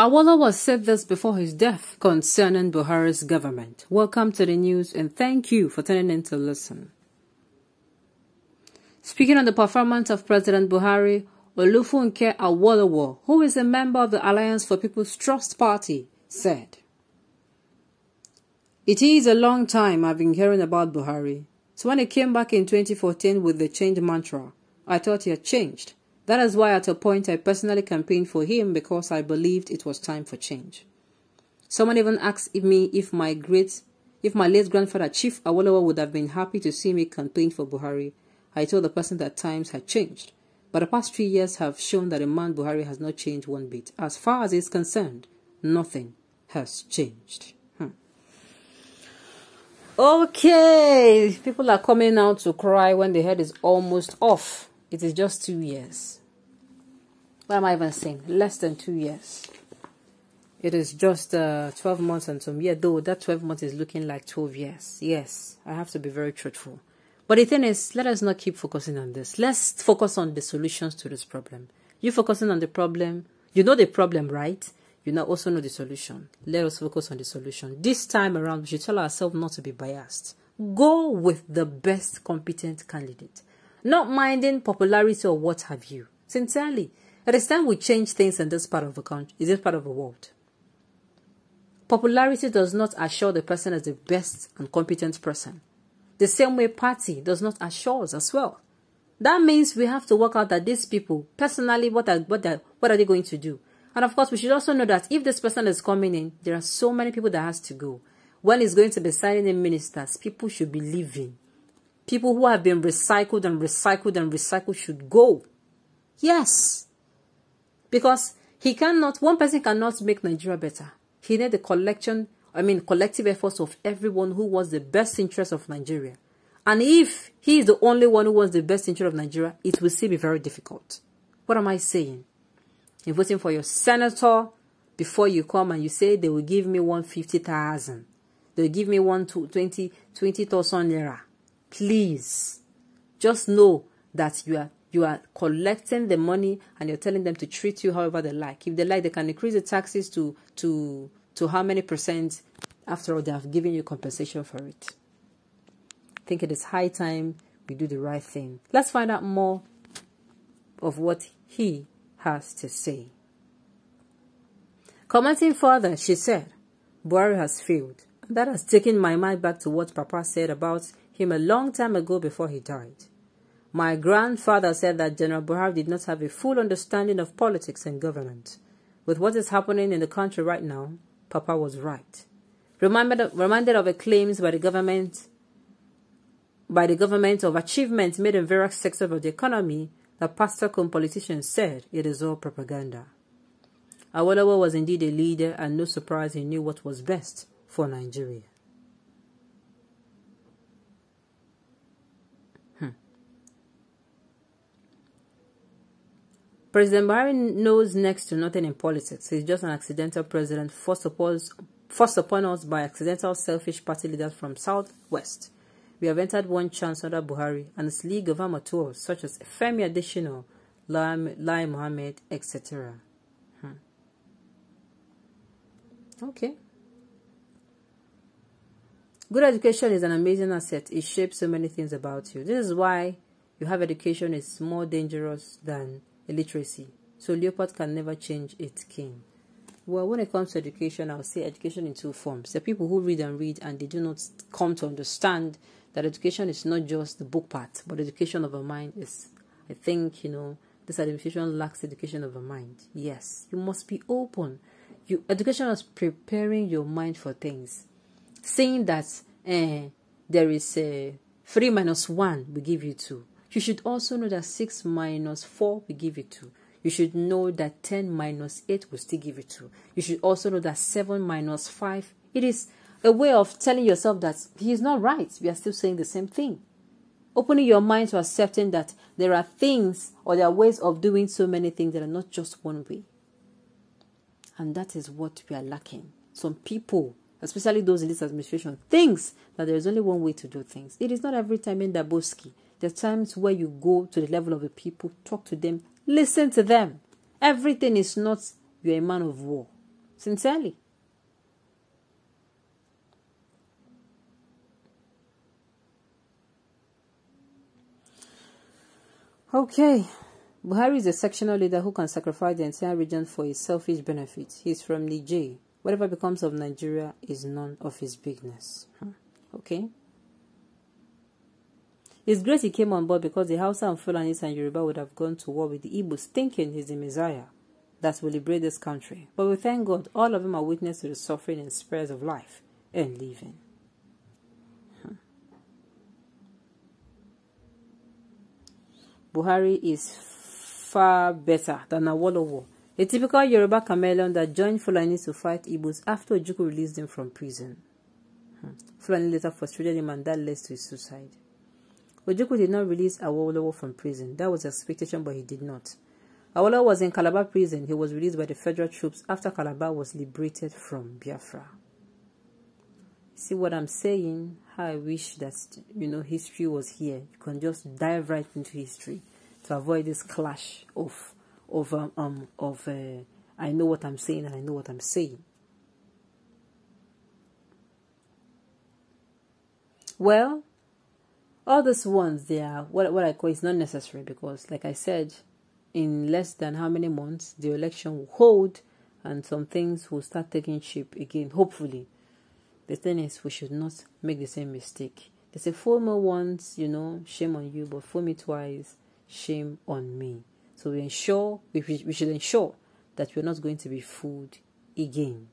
Awolowo said this before his death concerning Buhari's government. Welcome to the news and thank you for tuning in to listen. Speaking on the performance of President Buhari, Awolowo, who is a member of the Alliance for People's Trust Party, said, "It is a long time I've been hearing about Buhari. So when he came back in 2014 with the change mantra, I thought he had changed. That is why at a point I personally campaigned for him because I believed it was time for change. Someone even asked me if my late grandfather Chief Awolowo would have been happy to see me campaign for Buhari. I told the person that times had changed. But the past 3 years have shown that the man Buhari has not changed one bit. As far as he is concerned, nothing has changed." Okay, people are coming out to cry when the head is almost off. It is just 2 years. What am I even saying? Less than 2 years. It is just 12 months and some years, though that 12 months is looking like 12 years. Yes, I have to be very truthful. But the thing is, let us not keep focusing on this. Let's focus on the solutions to this problem. You focusing on the problem, you know the problem, right? You now also know the solution. Let us focus on the solution. This time around, we should tell ourselves not to be biased. Go with the best competent candidate. Not minding popularity or what have you. Sincerely, it is time we change things in this part of the country, in this part of the world. Popularity does not assure the person as the best and competent person. The same way party does not assure us as well. That means we have to work out that these people, personally, what are they going to do? And of course, we should also know that if this person is coming in, there are so many people that has to go. When it's going to be signing in ministers, people should be leaving. People who have been recycled and recycled and recycled should go. Yes. Because one person cannot make Nigeria better. He needs the collective efforts of everyone who wants the best interest of Nigeria. And if he is the only one who wants the best interest of Nigeria, it will still be very difficult. What am I saying? You're voting for your senator before you come and you say they will give me 150,000. They will give me 20,000 naira. Please, just know that you are collecting the money and you're telling them to treat you however they like. If they like, they can increase the taxes to how many percent. After all, they have given you compensation for it. I think it is high time we do the right thing. Let's find out more of what he has to say. Commenting further, she said, "Buhari has failed. That has taken my mind back to what Papa said about him a long time ago before he died. My grandfather said that General Buhari did not have a full understanding of politics and governance. With what is happening in the country right now, Papa was right. Reminded of the claims by the government of achievements made in various sectors of the economy that pastor-cum politicians said it is all propaganda. Awolowo was indeed a leader, and no surprise he knew what was best for Nigeria." President Buhari knows next to nothing in politics. He's just an accidental president forced upon us by accidental selfish party leaders from Southwest. We have entered one chance under Buhari and its league of amateurs such as Femi Adesina, Lai Mohammed, etc. Okay. Good education is an amazing asset. It shapes so many things about you. This is why you have education is more dangerous than illiteracy. So leopard can never change its king. Well, when it comes to education, I would say education in two forms. There are people who read and they do not come to understand that education is not just the book part, but education of a mind is, I think, this administration lacks education of a mind. Yes, you must be open. Education is preparing your mind for things. Saying that there is 3 minus 1 will give you 2. You should also know that 6 minus 4 will give you 2. You should know that 10 minus 8 will still give you 2. You should also know that 7 minus 5. It is a way of telling yourself that he is not right. We are still saying the same thing. Opening your mind to accepting that there are things or there are ways of doing so many things that are not just one way. And that is what we are lacking. Some people, especially those in this administration, thinks that there is only one way to do things. It is not every time in Daboski. There are times where you go to the level of the people, talk to them, listen to them. Everything is not you're a man of war. Sincerely. Okay. Buhari is a sectional leader who can sacrifice the entire region for his selfish benefit. He's from Niger. Whatever becomes of Nigeria is none of his business. Okay? It's great he came on board because the Hausa and Fulanis and Yoruba would have gone to war with the Igbos thinking he's the Messiah that will liberate this country. But we thank God all of them are witness to the suffering and spares of life and living. Buhari is far better than Awolowo, a typical Yoruba chameleon that joined Fulani to fight Igbos after Ojukwu released him from prison. Fulani later frustrated him and that led to his suicide. Ojukwu did not release Awolowo from prison. That was expectation, but he did not. Awolowo was in Calabar prison. He was released by the federal troops after Calabar was liberated from Biafra. See what I'm saying? How I wish that, history was here. You can just dive right into history to avoid this clash of I know what I'm saying and I know what I'm saying. Well, all these ones, they are what I call is not necessary because, like I said, in less than how many months the election will hold and some things will start taking shape again, hopefully. The thing is, we should not make the same mistake. They say, fool me once, shame on you, but fool me twice, shame on me. So we should ensure that we're not going to be fooled again.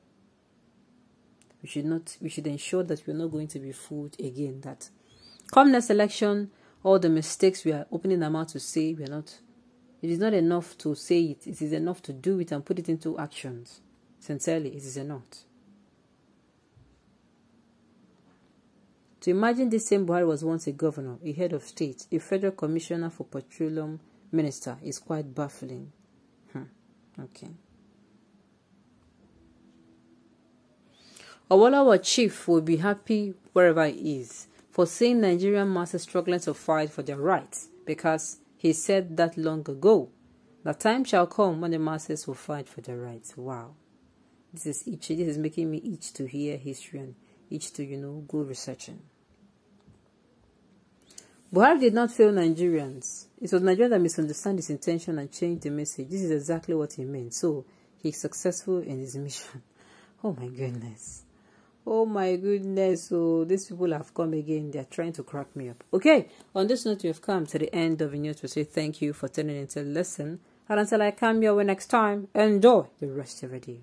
We should ensure that we're not going to be fooled again. That come next election, all the mistakes we are opening our mouth to say, we're not. It is not enough to say it. It is enough to do it and put it into actions. Sincerely, it is enough. To imagine this same Buhari was once a governor, a head of state, a federal commissioner for petroleum minister is quite baffling. Okay. Awolowo chief will be happy wherever he is for seeing Nigerian masses struggling to fight for their rights because he said that long ago. The time shall come when the masses will fight for their rights. Wow. This is making me itch to hear history and itch to, go researching. Buhari did not fail Nigerians. It was Nigerians that misunderstood his intention and changed the message. This is exactly what he meant. So, he's successful in his mission. Oh my goodness. Oh my goodness. So, these people have come again. They are trying to crack me up. Okay. On this note, we have come to the end of the news. We say thank you for tuning into the lesson. And until I come your way next time, enjoy the rest of the day.